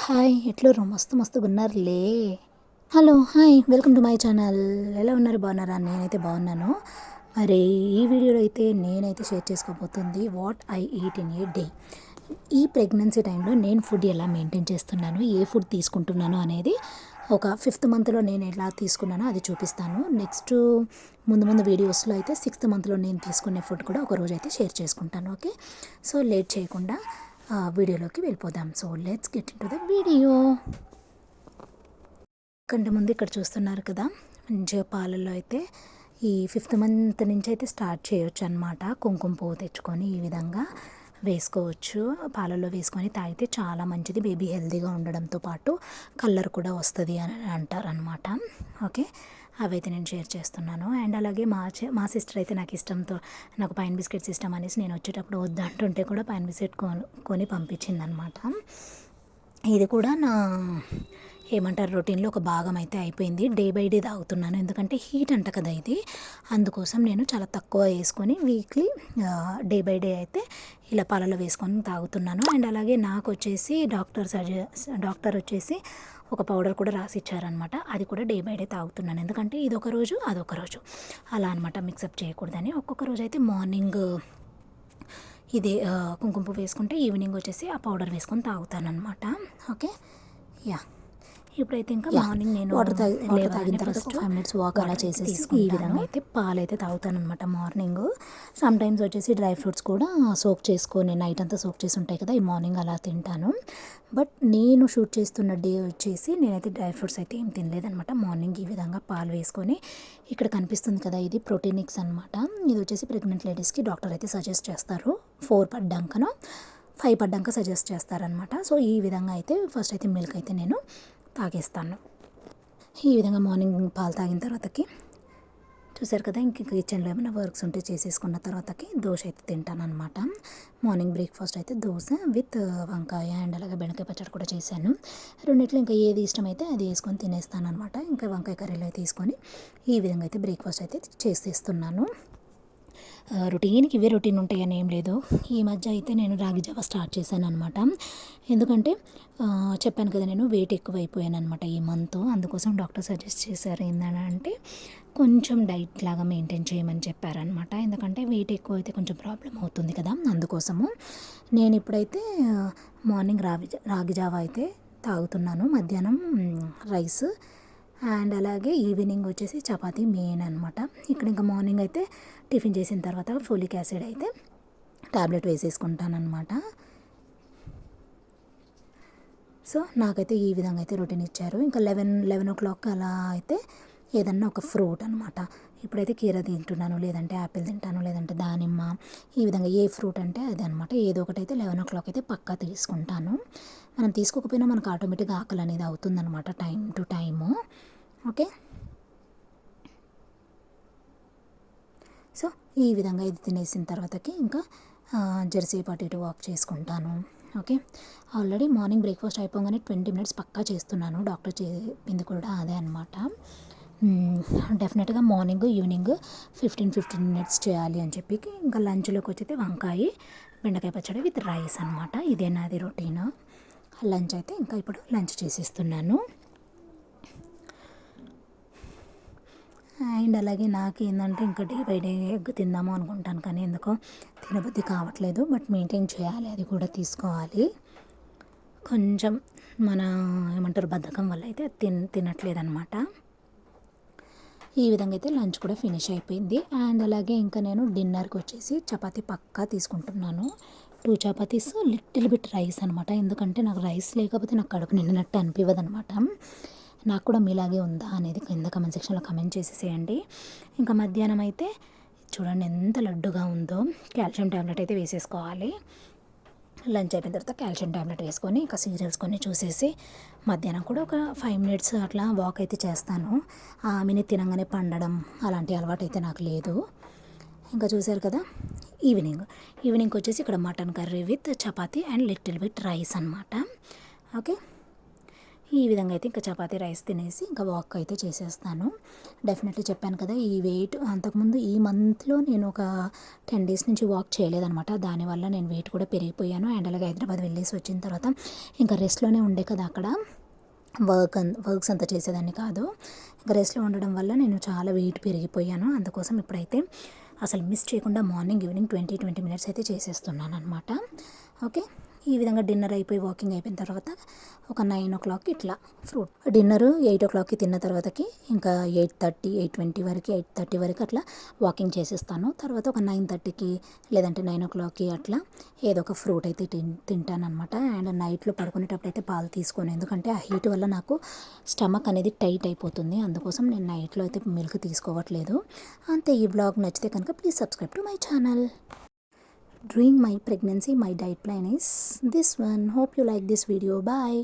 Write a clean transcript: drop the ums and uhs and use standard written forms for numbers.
Hi ఎట్లుర్రు మస్తుగున్నారులే. Hello hi welcome to my channel. ఎలా ఉన్నారు, బాగున్నారా? నేనైతే బాగున్నాను. మరి ఈ వీడియోలో అయితే నేనైతే షేర్ చేసుకోబోతుంది what I eat in a day. ఈ ప్రెగ్నెన్సీ టైంలో నేను ఫుడ్ ఎలా మెయింటైన్ చేస్తున్నాను, ఏ ఫుడ్ తీసుకుంటున్నాను అనేది ఒక 5th మంత్లో నేను ఎలా తీసుకున్నానో అది చూపిస్తాను. నెక్స్ట్ ముందు వీడియోస్లో అయితే 6th మంత్లో నేను తీసుకునే ఫుడ్ కూడా ఒకరోజు అయితే షేర్ చేసుకుంటాను. ఓకే, సో లేట్ చేయకుండా వీడియోలోకి వెళ్ళిపోదాం. So let's get in to the video. కంటే ముందు ఇక్కడ చూస్తున్నారు కదా, మంచిగా పాలల్లో అయితే ఈ 5th మంత్ నుంచి అయితే స్టార్ట్ చేయొచ్చు అనమాట. కుంకుమ పువ్వు తెచ్చుకొని ఈ విధంగా వేసుకోవచ్చు. పాలల్లో వేసుకొని తాగితే చాలా మంచిది. బేబీ హెల్తీగా ఉండడంతో పాటు కలర్ కూడా వస్తుంది అని అంటారనమాట. ఓకే, అవైతే నేను షేర్ చేస్తున్నాను. అండ్ అలాగే మా సిస్టర్ అయితే నాకు పైన్ బిస్కెట్స్ ఇష్టం అనేసి నేను వచ్చేటప్పుడు వద్దంటుంటే కూడా పైన్ బిస్కెట్ కొని పంపించిందనమాట. ఇది కూడా నా ఏమంటారు రొటీన్లో ఒక భాగం అయితే అయిపోయింది. డే బై డే తాగుతున్నాను, ఎందుకంటే హీట్ అంట కదా ఇది. అందుకోసం నేను చాలా తక్కువ వేసుకొని వీక్లీ డే బై డే అయితే ఇలా పాలలో వేసుకొని తాగుతున్నాను. అండ్ అలాగే నాకు వచ్చేసి డాక్టర్ వచ్చేసి ఒక పౌడర్ కూడా రాసి ఇచ్చారనమాట. అది కూడా డే బై డే తాగుతున్నాను, ఎందుకంటే ఇది ఒక రోజు అదొక రోజు అలా అనమాట, మిక్సప్ చేయకూడదని. ఒక్కొక్క రోజు అయితే మార్నింగ్ ఇది కుంకుమ పువ్వు వేసుకుంటే ఈవినింగ్ వచ్చేసి ఆ పౌడర్ వేసుకొని తాగుతాను అనమాట. Okay, yeah. ఇప్పుడైతే ఇంకా మార్నింగ్ నేను వాటర్ తాగిన తర్వాత 5 minutes వాక్ అలా చేసేసి ఈ విధంగా అయితే పాలు అయితే తాగుతాను అనమాట మార్నింగ్. సమ్ టైమ్స్ వచ్చేసి డ్రై ఫ్రూట్స్ కూడా సోక్ చేసుకొని నైట్ అంతా సోక్ చేసి ఉంటాయి కదా, ఈ మార్నింగ్ అలా తింటాను. బట్ నేను షూట్ చేస్తున్న డే వచ్చేసి నేనైతే డ్రై ఫ్రూట్స్ అయితే ఏం తినలేదనమాట. మార్నింగ్ ఈ విధంగా పాలు వేసుకొని, ఇక్కడ కనిపిస్తుంది కదా ఇది ప్రోటీనిక్స్ అనమాట. ఇది వచ్చేసి ప్రెగ్నెంట్ లేడీస్కి డాక్టర్ అయితే సజెస్ట్ చేస్తారు. 4 పడ్డాకనో 5 పడ్డాక సజెస్ట్ చేస్తారనమాట. సో ఈ విధంగా అయితే ఫస్ట్ అయితే మిల్క్ అయితే నేను తాగేస్తాను. ఈ విధంగా మార్నింగ్ పాలు తాగిన తర్వాతకి చూసారు కదా, ఇంక కిచెన్లో ఏమైనా వర్క్స్ ఉంటే చేసేసుకున్న తర్వాతకి దోశ అయితే తింటాను అనమాట. మార్నింగ్ బ్రేక్ఫాస్ట్ అయితే దోశ విత్ వంకాయ అండ్ అలాగే బెండకాయ పచ్చడి కూడా చేశాను. రెండిట్లో ఇంకా ఏది ఇష్టమైతే అది వేసుకొని తినేస్తాను అనమాట. ఇంకా వంకాయ కర్రీలో అయితే తీసుకొని ఈ విధంగా అయితే బ్రేక్ఫాస్ట్ అయితే చేసేస్తున్నాను. రొటీన్కి ఇవే రొటీన్ ఉంటాయని ఏం లేదు. ఈ మధ్య అయితే నేను రాగి జావా స్టార్ట్ చేశాను అనమాట. ఎందుకంటే చెప్పాను కదా, నేను వెయిట్ ఎక్కువైపోయాను అనమాట ఈ మంత్. అందుకోసం డాక్టర్ సజెస్ట్ చేశారు ఏంటంటే కొంచెం డైట్ లాగా మెయింటైన్ చేయమని చెప్పారనమాట. ఎందుకంటే వెయిట్ ఎక్కువ అయితే కొంచెం ప్రాబ్లం అవుతుంది కదా, అందుకోసము నేను ఇప్పుడైతే మార్నింగ్ రాగి జావా అయితే తాగుతున్నాను. మధ్యాహ్నం రైస్ అండ్ అలాగే ఈవినింగ్ వచ్చేసి చపాతీ మెయిన్ అనమాట. ఇక్కడ ఇంకా మార్నింగ్ అయితే టిఫిన్ చేసిన తర్వాత ఫోలిక్ యాసిడ్ అయితే ట్యాబ్లెట్ వేసేసుకుంటాను అనమాట. సో నాకైతే ఈ విధంగా అయితే రొటీన్ ఇచ్చారు. ఇంకా 11 o'clock అలా అయితే ఏదన్నా ఒక ఫ్రూట్ అనమాట. ఇప్పుడైతే కీర తింటున్నాను, లేదంటే యాపిల్ తింటాను, లేదంటే దానిమ్మ, ఈ విధంగా ఏ ఫ్రూట్ అంటే అది అనమాట. ఏదో ఒకటి అయితే 11 o'clock అయితే పక్కా తీసుకుంటాను. మనం తీసుకోకపోయినా మనకు ఆటోమేటిక్గా ఆకలి అనేది అవుతుందన్నమాట time to time. Okay, so ఈ విధంగా ఇది తినేసిన తర్వాతకి ఇంకా జెర్సీపు అటు ఇటు వాక్ చేసుకుంటాను. ఓకే, ఆల్రెడీ మార్నింగ్ బ్రేక్ఫాస్ట్ అయిపోగానే 20 minutes పక్కా చేస్తున్నాను. డాక్టర్ చెప్పింది కూడా అదే అనమాట. డెఫినెట్గా మార్నింగ్ ఈవినింగ్ 15 minutes చేయాలి అని చెప్పి. ఇంకా లంచ్లోకి వచ్చి వంకాయ బెండకాయ పచ్చడి విత్ రైస్ అనమాట. ఇదే నాది రొటీన్. లంచ్ అయితే ఇంకా ఇప్పుడు లంచ్ చేసేస్తున్నాను. అండ్ అలాగే నాకు ఏంటంటే ఇంకా డే బై డే ఎగ్ తిందాము అనుకుంటాను, కానీ ఎందుకో తినబుద్ధి కావట్లేదు. బట్ మెయింటైన్ చేయాలి, అది కూడా తీసుకోవాలి. కొంచెం మన ఏమంటారు బద్ధకం వల్ల అయితే తినట్లేదు అనమాట. ఈ విధంగా అయితే లంచ్ కూడా ఫినిష్ అయిపోయింది. అండ్ అలాగే ఇంకా నేను డిన్నర్కి వచ్చేసి చపాతీ పక్కా తీసుకుంటున్నాను. 2 చపాతీస్ లిటిల్ బిట్ రైస్ అనమాట. ఎందుకంటే నాకు రైస్ లేకపోతే నాకు కడుపు నిండినట్టు అనిపించదు అనమాట. నాకు కూడా మీలాగే ఉందా అనేది కింద కమెంట్ సెక్షన్లో కమెంట్ చేసేసేయండి. ఇంకా మధ్యాహ్నం అయితే చూడండి ఎంత లడ్డుగా ఉందో. కాల్షియం ట్యాబ్లెట్ అయితే వేసేసుకోవాలి. లంచ్ అయిపోయిన తర్వాత కాల్షియం ట్యాబ్లెట్ వేసుకొని ఇంకా సీరియల్స్ కొన్ని చూసేసి మధ్యాహ్నం కూడా ఒక 5 minutes అట్లా వాక్ అయితే చేస్తాను. తినంగానే పండడం అలాంటి అలవాటు అయితే నాకు లేదు. ఇంకా చూసారు కదా, ఈవినింగ్ వచ్చేసి ఇక్కడ mutton curry with chapati and little bit rice అనమాట. ఓకే, ఈ విధంగా అయితే ఇంకా చపాతీ రైస్ తినేసి ఇంకా వాక్ అయితే చేసేస్తాను. డెఫినెట్లీ చెప్పాను కదా, ఈ వెయిట్ అంతకుముందు ఈ మంత్లో నేను ఒక 10 డేస్ నుంచి వాక్ చేయలేదనమాట. దానివల్ల నేను వెయిట్ కూడా పెరిగిపోయాను. అండ్ అలాగే హైదరాబాద్ వెళ్ళేసి వచ్చిన తర్వాత ఇంకా రెస్ట్లోనే ఉండే కదా అక్కడ, వర్క్స్ అంతా చేసేదాన్ని కాదు. ఇంకా రెస్ట్లో ఉండడం వల్ల నేను చాలా వెయిట్ పెరిగిపోయాను. అందుకోసం ఇప్పుడైతే అసలు మిస్ చేయకుండా మార్నింగ్ ఈవినింగ్ 20 మినిట్స్ అయితే చేసేస్తున్నాను అనమాట. ఓకే, ఈ విధంగా డిన్నర్ అయిపోయి వాకింగ్ అయిపోయిన తర్వాత ఒక 9 ఇట్లా ఫ్రూట్ డిన్నరు 8 తిన్న తర్వాతకి ఇంకా 8:30 వరకు 8:30 వరకు అట్లా వాకింగ్ చేసేస్తాను. తర్వాత ఒక 9:30కి లేదంటే 9 అట్లా ఏదో ఒక ఫ్రూట్ అయితే తింటానమాట. అండ్ నైట్లో పడుకునేటప్పుడు అయితే పాలు తీసుకోను, ఎందుకంటే ఆ హీట్ వల్ల నాకు స్టమక్ అనేది టైట్ అయిపోతుంది. అందుకోసం నేను నైట్లో అయితే మిల్క్ తీసుకోవట్లేదు. అంతే. ఈ బ్లాగ్ నచ్చితే కనుక please subscribe to my channel. During my pregnancy, my diet plan is this one. Hope you like this video. Bye.